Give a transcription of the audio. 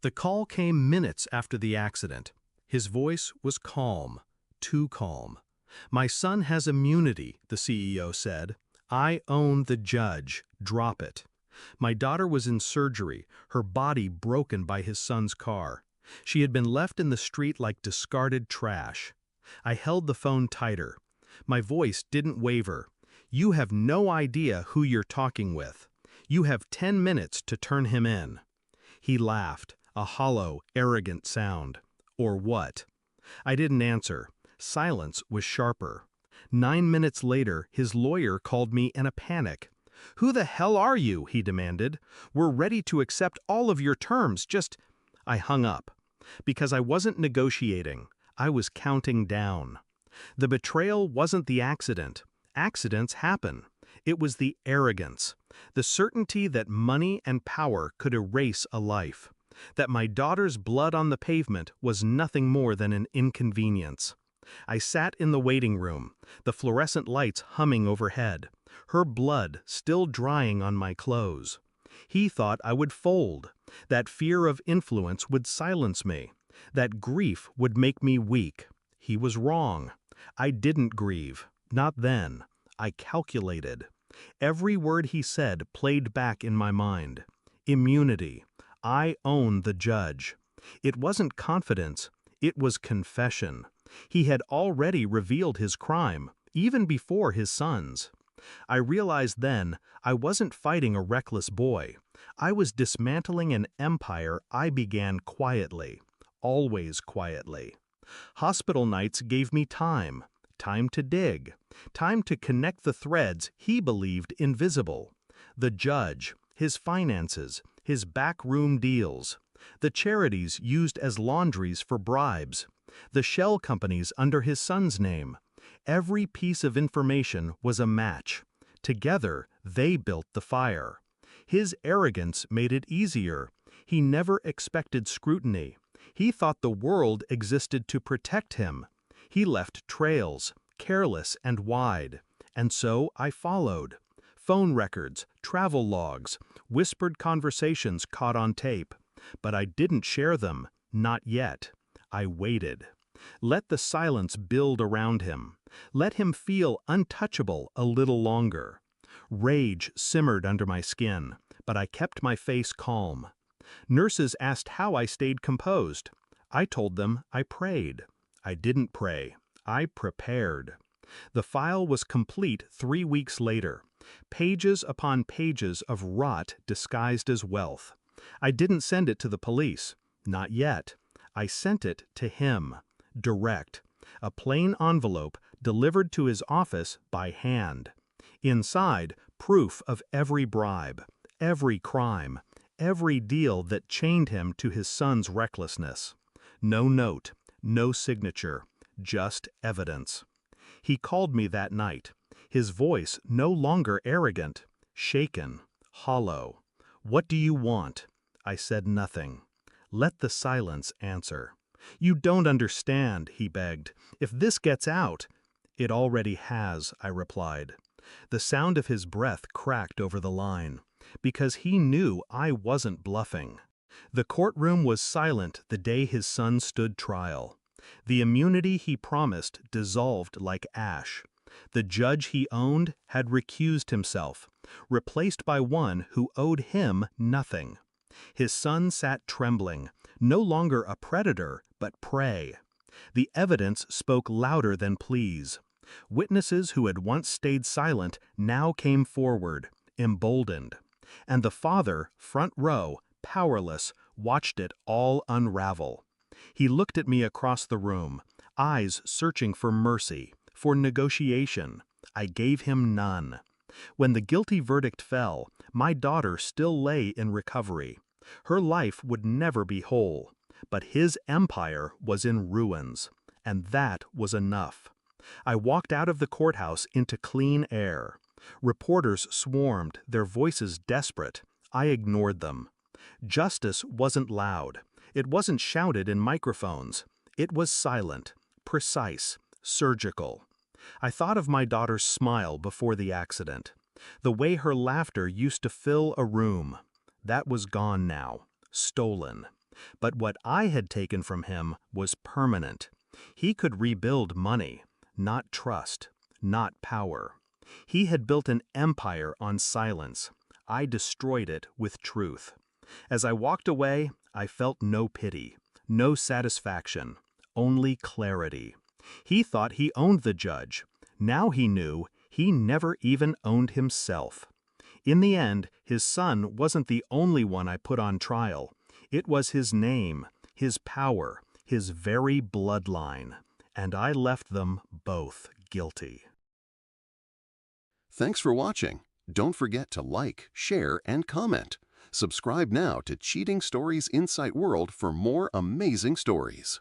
The call came minutes after the accident. His voice was calm, too calm. "My son has immunity," the CEO said. "I own the judge. Drop it." My daughter was in surgery, her body broken by his son's car. She had been left in the street like discarded trash. I held the phone tighter. My voice didn't waver. "You have no idea who you're talking with. You have 10 minutes to turn him in." He laughed, a hollow, arrogant sound. "Or what?" I didn't answer. Silence was sharper. 9 minutes later, his lawyer called me in a panic. "Who the hell are you?" he demanded. "We're ready to accept all of your terms, just—" I hung up. Because I wasn't negotiating. I was counting down. The betrayal wasn't the accident. Accidents happen. It was the arrogance. The certainty that money and power could erase a life. That my daughter's blood on the pavement was nothing more than an inconvenience. I sat in the waiting room, the fluorescent lights humming overhead, her blood still drying on my clothes. He thought I would fold, that fear of influence would silence me, that grief would make me weak. He was wrong. I didn't grieve, not then. I calculated. Every word he said played back in my mind. Immunity. I own the judge. It wasn't confidence, it was confession. He had already revealed his crime, even before his son's. I realized then I wasn't fighting a reckless boy. I was dismantling an empire I began quietly, always quietly. Hospital nights gave me time to dig, time to connect the threads he believed invisible. The judge, his finances, his backroom deals, the charities used as laundries for bribes, the shell companies under his son's name. Every piece of information was a match. Together, they built the fire. His arrogance made it easier. He never expected scrutiny. He thought the world existed to protect him. He left trails, careless and wide. And so I followed. Phone records, travel logs, whispered conversations caught on tape. But I didn't share them, not yet. I waited. Let the silence build around him. Let him feel untouchable a little longer. Rage simmered under my skin, but I kept my face calm. Nurses asked how I stayed composed. I told them I prayed. I didn't pray. I prepared. The file was complete 3 weeks later. Pages upon pages of rot disguised as wealth. I didn't send it to the police. Not yet. I sent it to him. Direct. A plain envelope delivered to his office by hand. Inside, proof of every bribe, every crime, every deal that chained him to his son's recklessness. No note, no signature, just evidence. He called me that night, his voice no longer arrogant, shaken, hollow. "What do you want?" I said nothing. Let the silence answer. "You don't understand," he begged. "If this gets out—" "It already has," I replied. The sound of his breath cracked over the line, because he knew I wasn't bluffing. The courtroom was silent the day his son stood trial. The immunity he promised dissolved like ash. The judge he owned had recused himself, replaced by one who owed him nothing. His son sat trembling, no longer a predator, but prey. The evidence spoke louder than pleas. Witnesses who had once stayed silent now came forward, emboldened. And the father, front row, powerless, watched it all unravel. He looked at me across the room, eyes searching for mercy, for negotiation. I gave him none. When the guilty verdict fell, my daughter still lay in recovery. Her life would never be whole, but his empire was in ruins, and that was enough. I walked out of the courthouse into clean air. Reporters swarmed, their voices desperate. I ignored them. Justice wasn't loud. It wasn't shouted in microphones. It was silent, precise, surgical. I thought of my daughter's smile before the accident, the way her laughter used to fill a room. That was gone now, stolen. But what I had taken from him was permanent. He could rebuild money, not trust, not power. He had built an empire on silence. I destroyed it with truth. As I walked away, I felt no pity, no satisfaction, only clarity. He thought he owned the judge. Now he knew he never even owned himself. In the end, his son wasn't the only one I put on trial. It was his name, his power, his very bloodline. And I left them both guilty. Thanks for watching. Don't forget to like, share, and comment. Subscribe now to Cheating Stories Insight World for more amazing stories.